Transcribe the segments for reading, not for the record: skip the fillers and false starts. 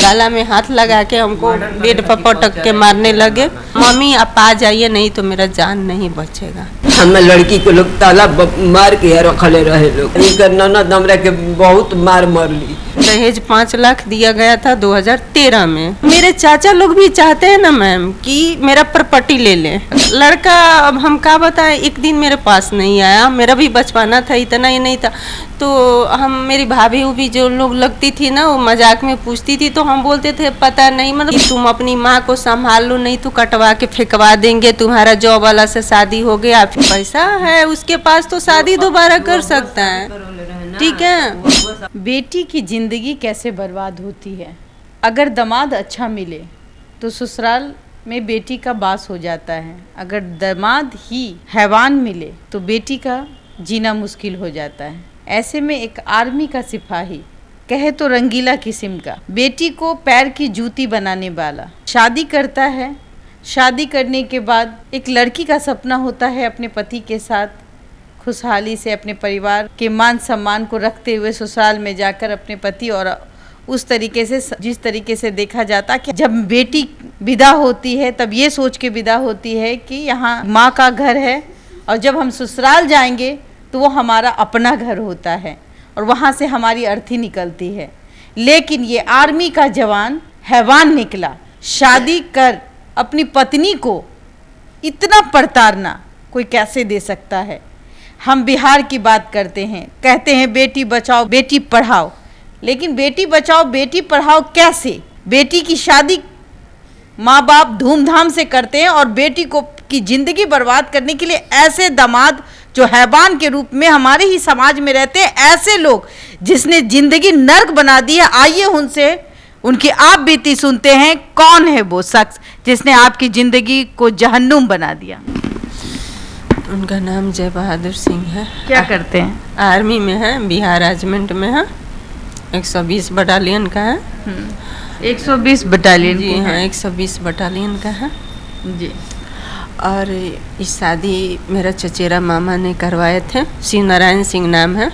गाला में हाथ लगा के हमको बेड पर पटक के मारने लगे। मम्मी आप आ जाइए, नहीं तो मेरा जान नहीं बचेगा। हम लड़की को लोग ताला मार के रखले रहे लोग। ननद हमरा के बहुत मार ली। दहेज 5 लाख दिया गया था 2013 में। मेरे चाचा लोग भी चाहते हैं ना मैम कि मेरा प्रॉपर्टी ले लें। लड़का अब हम क्या बताएं, एक दिन मेरे पास नहीं आया। मेरा भी बचपना था, इतना ही नहीं था। तो हम मेरी भाभी भी जो लोग लगती थी ना, वो मजाक में पूछती थी, तो हम बोलते थे पता नहीं, मतलब तुम अपनी माँ को संभाल लो, नहीं तो कटवा के फेंकवा देंगे। तुम्हारा जॉब वाला से शादी हो गया, पैसा है उसके पास तो शादी दोबारा कर सकता है। ठीक है। बेटी की जिंदगी कैसे बर्बाद होती है। अगर दामाद अच्छा मिले तो ससुराल में बेटी का बास हो जाता है। अगर दामाद ही हैवान मिले तो बेटी का जीना मुश्किल हो जाता है। ऐसे में एक आर्मी का सिपाही, कहे तो रंगीला किस्म का, बेटी को पैर की जूती बनाने वाला शादी करता है। शादी करने के बाद एक लड़की का सपना होता है अपने पति के साथ खुशहाली से अपने परिवार के मान सम्मान को रखते हुए ससुराल में जाकर अपने पति, और उस तरीके से जिस तरीके से देखा जाता कि जब बेटी विदा होती है तब ये सोच के विदा होती है कि यहाँ माँ का घर है, और जब हम ससुराल जाएंगे तो वो हमारा अपना घर होता है और वहाँ से हमारी अर्थी निकलती है। लेकिन ये आर्मी का जवान हैवान निकला। शादी कर अपनी पत्नी को इतना प्रताड़ना कोई कैसे दे सकता है। हम बिहार की बात करते हैं, कहते हैं बेटी बचाओ बेटी पढ़ाओ, लेकिन बेटी बचाओ बेटी पढ़ाओ कैसे? बेटी की शादी माँ बाप धूमधाम से करते हैं और बेटी को की जिंदगी बर्बाद करने के लिए ऐसे दामाद जो हैवान के रूप में हमारे ही समाज में रहते हैं, ऐसे लोग जिसने जिंदगी नर्क बना दी है। आइए उनसे उनकी आप बीती सुनते हैं। कौन है वो शख्स जिसने आपकी जिंदगी को जहन्नुम बना दिया? उनका नाम जय बहादुर सिंह है। क्या करते हैं? आर्मी में है, बिहार रेजिमेंट में है, 120 बटालियन का है। 120 बटालियन जी हाँ, 120 बटालियन का है जी। और इस शादी मेरा चचेरा मामा ने करवाए थे। शिव नारायण सिंह नाम है।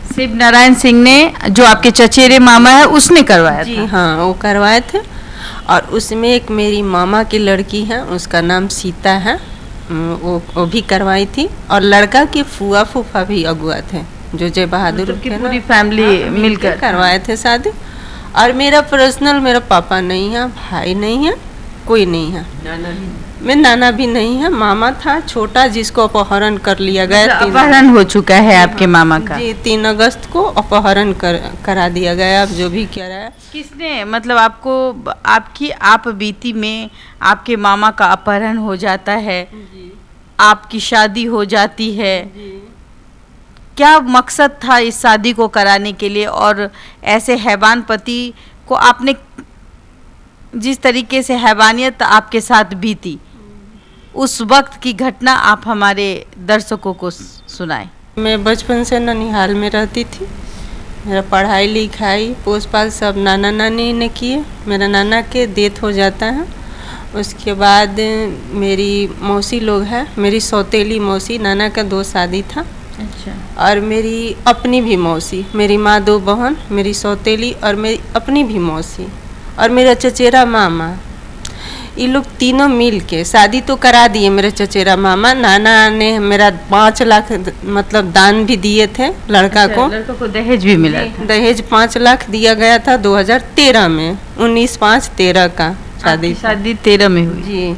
शिव नारायण सिंह ने, जो आपके चचेरे मामा है, उसने करवाया जी था? हाँ, वो करवाए थे। और उसमें एक मेरी मामा की लड़की है, उसका नाम सीता है, वो भी करवाई थी। और लड़का के फुआ फूफा भी अगुआ थे, जो जय बहादुर की पूरी फैमिली मिलकर करवाए थे शादी। और मेरा पर्सनल मेरा पापा नहीं है, भाई नहीं है, कोई नहीं है, मेरा नाना भी नहीं है। मामा था छोटा जिसको अपहरण कर लिया गया। अपहरण हो चुका है आपके मामा का? जी, 3 अगस्त को अपहरण करा दिया गया। अब जो भी कह रहा है, किसने, मतलब आपको आपकी आप बीती में आपके मामा का अपहरण हो जाता है, आपकी शादी हो जाती है, क्या मकसद था इस शादी को कराने के लिए? और ऐसे हैवान पति को आपने जिस तरीके से हैवानियत आपके साथ बीती, उस वक्त की घटना आप हमारे दर्शकों को सुनाएं। मैं बचपन से ननिहाल में रहती थी। मेरा पढ़ाई लिखाई पोस पाल सब नाना नानी ने किए। मेरा नाना के डेथ हो जाता है। उसके बाद मेरी मौसी लोग हैं, मेरी सौतेली मौसी, नाना का 2 शादी था। अच्छा। और मेरी अपनी भी मौसी, मेरी माँ 2 बहन, मेरी सौतेली और मेरी अपनी भी मौसी और मेरा चचेरा मामा, ये लोग तीनों मिल के शादी तो करा दिए। मेरे चचेरा मामा, नाना ने मेरा 5 लाख मतलब दान भी दिए थे लड़का को। लड़का को दहेज भी मिला था? दहेज 5 लाख दिया गया था 2013 में, 19/5/13 का शादी 13 में हुई जी।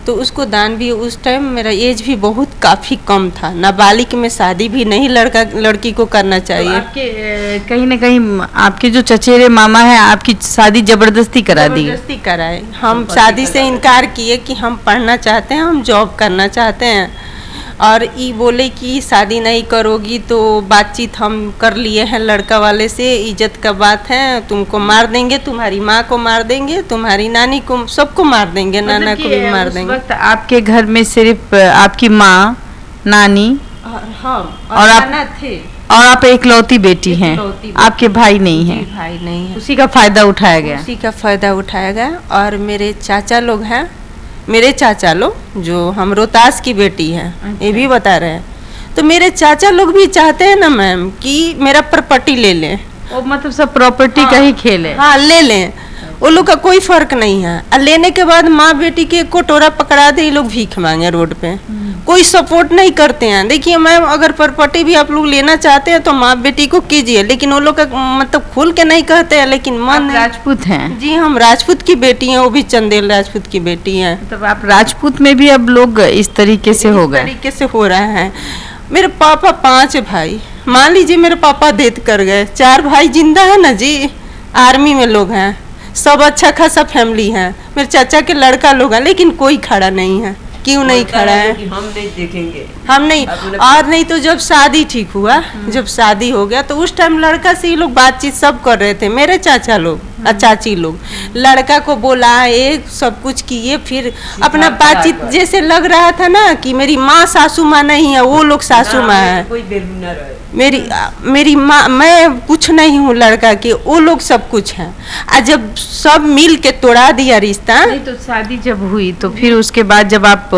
तो उसको दान भी, उस टाइम मेरा एज भी बहुत काफ़ी कम था, नाबालिग में शादी भी नहीं लड़का लड़की को करना चाहिए। तो आपके कहीं ना कहीं आपके जो चचेरे मामा हैं आपकी शादी जबरदस्ती करा दी? जबरदस्ती कराए। हम शादी से इनकार किए कि हम पढ़ना चाहते हैं, हम जॉब करना चाहते हैं। और ये बोले कि शादी नहीं करोगी तो बातचीत हम कर लिए हैं लड़का वाले से, इज्जत का बात है, तुमको मार देंगे, तुम्हारी माँ को मार देंगे, तुम्हारी नानी को, सबको मार देंगे, नाना को भी मार देंगे। उस वक्त आपके घर में सिर्फ आपकी माँ, नानी और आप थे, और आप इकलौती बेटी हैं, आपके भाई नहीं हैं? भाई नहीं है। उसी का फायदा उठाया गया? उसी का फायदा उठाया गया। और मेरे चाचा लोग हैं, मेरे चाचा लोग जो हम रोहतास की बेटी है, ये भी बता रहे हैं। तो मेरे चाचा लोग भी चाहते हैं ना मैम कि मेरा प्रॉपर्टी ले लें। वो मतलब सब प्रॉपर्टी का ही खेल है? हाँ, ले लें। वो लोग का कोई फर्क नहीं है। और लेने के बाद माँ बेटी के कोटोरा पकड़ा दे, ये लोग भीख मांगे रोड पे, कोई सपोर्ट नहीं करते हैं। देखिए मैम, अगर प्रॉपर्टी भी आप लोग लेना चाहते हैं तो माँ बेटी को कीजिए, लेकिन वो लोग का मतलब खुल के नहीं कहते हैं, लेकिन मन राजपूत हैं? जी, हम राजपूत की बेटी हैं, वो भी चंदेल राजपूत की बेटी हैं। मतलब आप राजपूत में भी अब लोग इस तरीके से हो गए? तरीके से हो रहा है। मेरे पापा 5 भाई, मान लीजिए मेरे पापा डेथ कर गए, 4 भाई जिंदा है ना जी, आर्मी में लोग हैं, सब अच्छा खासा फैमिली है। मेरे चाचा के लड़का लोग हैं, लेकिन कोई खड़ा नहीं है। क्यों नहीं खड़ा है? हम नहीं देखेंगे, हम नहीं। और नहीं तो जब शादी ठीक हुआ, जब शादी हो गया तो उस टाइम लड़का से ये लोग बातचीत सब कर रहे थे, मेरे चाचा लोग और चाची लोग। लड़का को बुलाए, सब कुछ किए, फिर अपना बातचीत जैसे लग रहा था ना कि मेरी माँ सासू माँ नहीं है, वो लोग सासू माँ है। कोई वैल्यू ना रहे। मेरी माँ, मैं कुछ नहीं हूँ लड़का की, वो लोग सब कुछ हैं। और जब सब मिल के तोड़ा दिया रिश्ता। नहीं तो शादी जब हुई तो फिर उसके बाद जब आप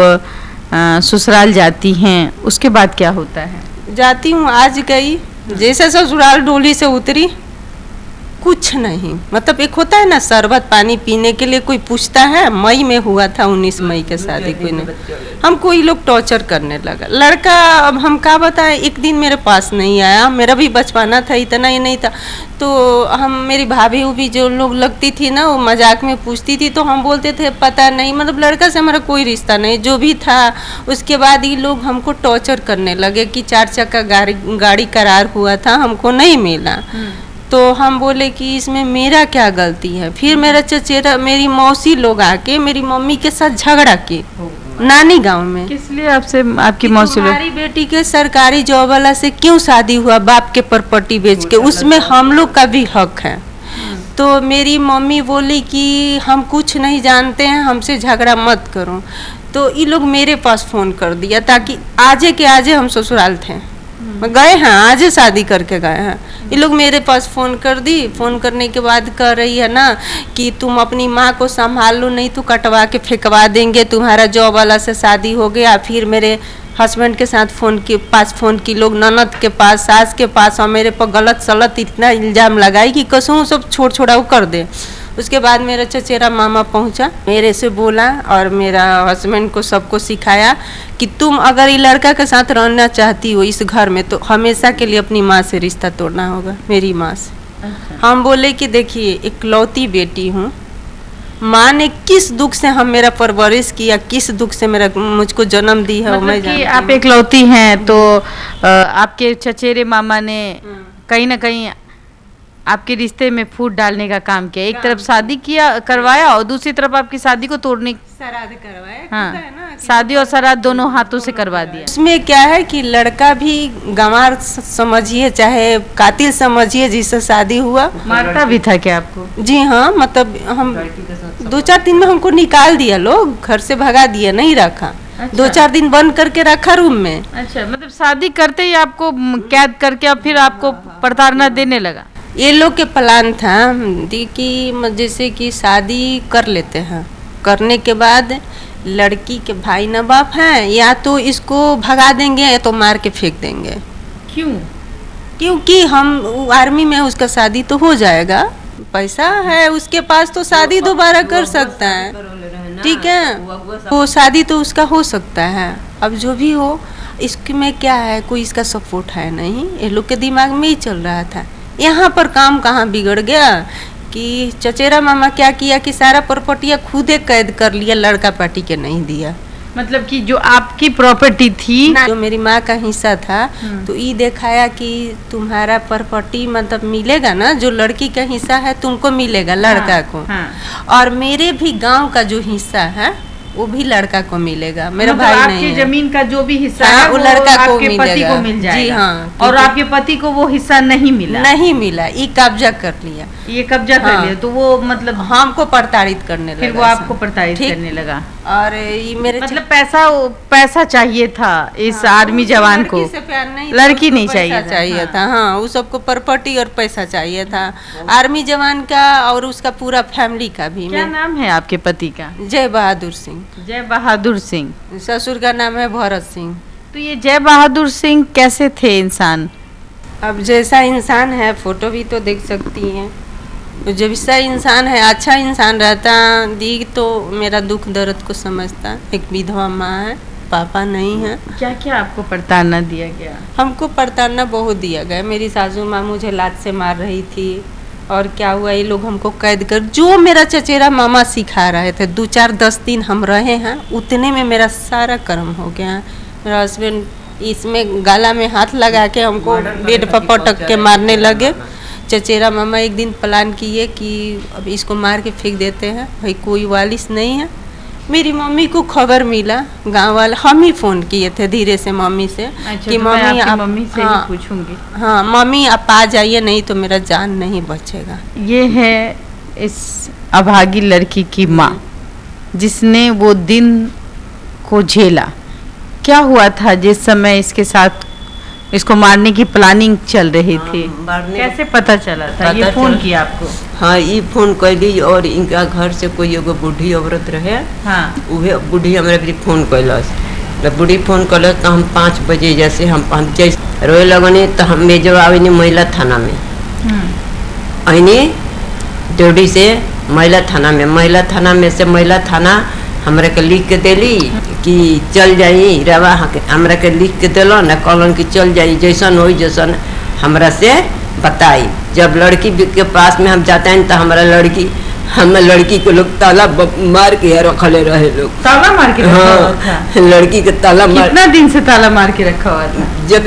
ससुराल जाती हैं, उसके बाद क्या होता है? जाती हूँ, आज गई, जैसे ससुराल डोली से उतरी, कुछ नहीं। मतलब एक होता है ना शरबत पानी पीने के लिए कोई पूछता है। मई में हुआ था, 19 मई के शादी, कोई नहीं। हमको ये लोग टॉर्चर करने लगा। लड़का, अब हम क्या बताएं, एक दिन मेरे पास नहीं आया, मेरा भी बचपना था, इतना ही नहीं था। तो हम, मेरी भाभी भी जो लोग लगती थी ना, वो मजाक में पूछती थी, तो हम बोलते थे पता नहीं, मतलब लड़का से हमारा कोई रिश्ता नहीं, जो भी था। उसके बाद ये लोग हमको टॉर्चर करने लगे कि 4 चक्का गाड़ी करार हुआ था, हमको नहीं मिला। तो हम बोले कि इसमें मेरा क्या गलती है। फिर मेरा चचेरा, मेरी मौसी लोग आके मेरी मम्मी के साथ झगड़ा की नानी गांव में। किस लिए आपसे, आपकी मौसी लोग? हमारी बेटी के सरकारी जॉब वाला से क्यों शादी हुआ, बाप के प्रॉपर्टी बेच के, उसमें हम लोग का भी हक है। तो मेरी मम्मी बोली कि हम कुछ नहीं जानते हैं, हमसे झगड़ा मत करो। तो ये लोग मेरे पास फोन कर दिया, ताकि आजे के आजे हम ससुराल थे, गए हैं, आज शादी करके गए हैं। ये लोग मेरे पास फ़ोन कर दी। फ़ोन करने के बाद कह रही है ना कि तुम अपनी माँ को संभाल लो, नहीं तो कटवा के फेंकवा देंगे, तुम्हारा जॉब वाला से शादी हो गया। फिर मेरे हस्बैंड के साथ फ़ोन की लोग, ननद के पास, सास के पास, और मेरे पर गलत सलत इतना इल्ज़ाम लगाई कि कसम सब छोड़ छोड़ाऊ कर दे। उसके बाद मेरा चचेरा मामा पहुंचा, मेरे से बोला और मेरा हस्बैंड को सबको सिखाया कि तुम अगर ये लड़का के साथ रहना चाहती हो इस घर में, तो हमेशा के लिए अपनी माँ से रिश्ता तोड़ना होगा, मेरी माँ से। अच्छा। हम बोले कि देखिए, इकलौती बेटी हूँ, माँ ने किस दुख से हम मेरा परवरिश किया, किस दुख से मुझको जन्म दी है, मतलब कि आप इकलौती हैं, तो आपके चचेरे मामा ने कहीं ना कहीं आपके रिश्ते में फूट डालने का काम किया। एक तरफ शादी करवाया और दूसरी तरफ आपकी शादी को तोड़ने, श्राद्ध करवाया। हाँ, शादी और श्राद्ध दोनों हाथों से करवा दिया। उसमें क्या है कि लड़का भी गंवार समझिए चाहे कातिल समझिए, जिससे शादी हुआ, मारता भी था क्या आपको? जी हाँ, मतलब हम 2-4 दिन में हमको निकाल दिया, लोग घर से भगा दिया, नहीं रखा। अच्छा। 2-4 दिन बंद करके रखा रूम में। अच्छा, मतलब शादी करते ही आपको कैद करके अब फिर आपको प्रताड़ना देने लगा? ये लोग के प्लान था कि जैसे कि शादी कर लेते हैं, करने के बाद लड़की के भाई न बाप हैं, या तो इसको भगा देंगे या तो मार के फेंक देंगे। क्यों? क्योंकि हम आर्मी में, उसका शादी तो हो जाएगा, पैसा है उसके पास, तो शादी दोबारा कर सकता है, ठीक है, वो शादी तो उसका हो सकता है। अब जो भी हो, इसमें क्या है, कोई इसका सपोर्ट है नहीं, ये लोग के दिमाग में ही चल रहा था। यहाँ पर काम कहाँ बिगड़ गया कि चचेरा मामा क्या किया कि सारा प्रॉपर्टियाँ खुदे कैद कर लिया, लड़का पार्टी के नहीं दिया। मतलब कि जो आपकी प्रॉपर्टी थी, जो मेरी माँ का हिस्सा था, तो ये दिखाया कि तुम्हारा प्रॉपर्टी मतलब मिलेगा ना, जो लड़की का हिस्सा है तुमको मिलेगा, लड़का को। और मेरे भी गांव का जो हिस्सा है वो भी लड़का को मिलेगा, मेरा भाई नहीं है। आपकी जमीन का जो भी हिस्सा है वो लड़का को आपके पति को मिल जाएगा। जी हाँ, और आपके पति को वो हिस्सा नहीं मिला? नहीं मिला, ये कब्जा कर लिया। ये कब्जा कर लिया, तो वो मतलब हमको प्रताड़ित करने लगा। फिर वो आपको प्रताड़ित करने लगा। और ये मेरे मतलब पैसा चाहिए था इस आर्मी जवान को, लड़की नहीं चाहिए था। हाँ, उस सबको प्रॉपर्टी और पैसा चाहिए था, आर्मी जवान का और उसका पूरा फैमिली का भी। क्या नाम है आपके पति का? जय बहादुर सिंह। जय बहादुर सिंह। ससुर का नाम है भरत सिंह। तो ये जय बहादुर सिंह कैसे थे इंसान? अब जैसा इंसान है, फोटो भी तो देख सकती हैं, जब सही इंसान है, अच्छा इंसान रहता दी तो मेरा दुख दर्द को समझता। एक विधवा माँ है, पापा नहीं है। क्या क्या आपको प्रताड़ना दिया गया? हमको प्रताड़ना बहुत दिया गया। मेरी सासू माँ मुझे लात से मार रही थी, और क्या हुआ, ये लोग हमको कैद कर, जो मेरा चचेरा मामा सिखा रहे थे, 2-4-10 दिन हम रहे हैं, उतने में मेरा सारा कर्म हो गया। मेरा हस्बैंड इसमें गाला में हाथ लगा के हमको बेड पर पटक के मारने लगे। चचेरा मामा एक दिन प्लान किए कि अब इसको मार के फेंक देते हैं, भाई कोई वालिस नहीं है। मेरी मम्मी को खबर मिला, गांव वाले हम ही फ़ोन किए थे धीरे से मम्मी से। अच्छा, कि मम्मी आप मम्मी से ही पूछूंगी। हाँ मम्मी आप आ जाइए, नहीं तो मेरा जान नहीं बचेगा। ये है इस अभागी लड़की की माँ जिसने वो दिन को झेला। क्या हुआ था जिस समय इसके साथ इसको मारने की प्लानिंग चल रही थी? कैसे पता चला था? ये फोन किया आपको? हाँ, ये फोन कैली, और इनका घर से कोई एगो बूढ़ी औरत रहे। हाँ, उहे बूढ़ी हमारे भी फोन कैलस। जब बूढ़ी फोन कैलस तो हम 5 बजे जैसे हम 5 जैसे रोए लगनी, तो हम जब आवेनी महिला थाना में आईनी ड्यूटी से महिला थाना में से महिला थाना हमरा के लिख के देली कि चल जाई रवा, हमरा के लिख के दिलो ना, कहलन कि चल जाई, जैसन हो जैसन हमरा से बताई। जब लड़की के पास में हम जाते हैं तो हमारा लड़की को लोग ताला मार के रखले रहे लोग। ताला मार के रखा हुआ था? लड़की के ताला मार। कितना दिन से ताला मार के रखा हुआ था? जब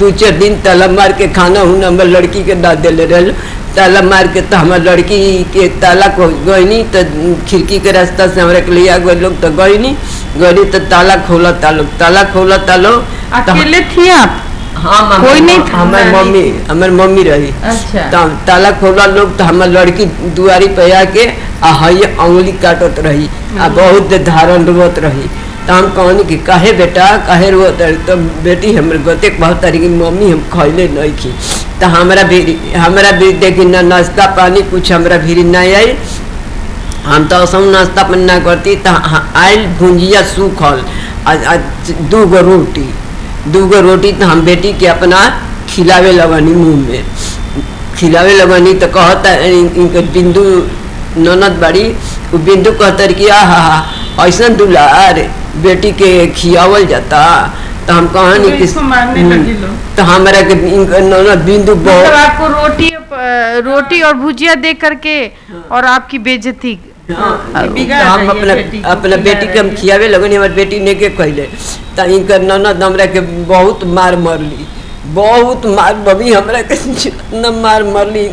2-4 दिन ताला मार के खाना हुना हमारे लड़की के ना दिले रहे। ताला मार के तो हमारे लड़की के ताला को गईनी, तो खिड़की के रास्ता से हमारे के लिया गए लोग, तो गईनी तो ताला खोला तालो। अकेले थी आप? हाँ, कोई नहीं था? हमारी मम्मी रही। अच्छा। तो ताला खोला लोग, तो हमारी लड़की दुआरी पे आके अंगुली काटत रही, आ बहुत धारण रोत रही। तो हम कहनी कि काहे बेटा काहे रोत रही? तो बेटी हमारे गते बहुत तारी की मम्मी हम खैले नहीं की। तो हमारा भी देखी ना नाश्ता पानी कुछ हमारा भी नहीं आई। हम तो सब नाश्ता पानी ना करती। तो आयल भुंजिया सूखल 2 रोटी तो हम बेटी के अपना खिलावे लगनी, मुँह में खिलावे लगनी। तो कहता इनके बिंदु ननद बाड़ी, वो बिंदु कहता कि आहा ऐसा दुलार बेटी के खियावल जाता। तो हम कहानी कि तो हमारा के ननद बिंदु बहुत आपको रोटी और भुजिया दे करके और आपकी बेइज्जती। हम अपना बेटी के हम खियावे लगनी, हमारी बेटी ने के कहले। तो इनकर ननद हमरा के बहुत मार मरली, बहुत मार बबी हमरा के जितना मार मरली।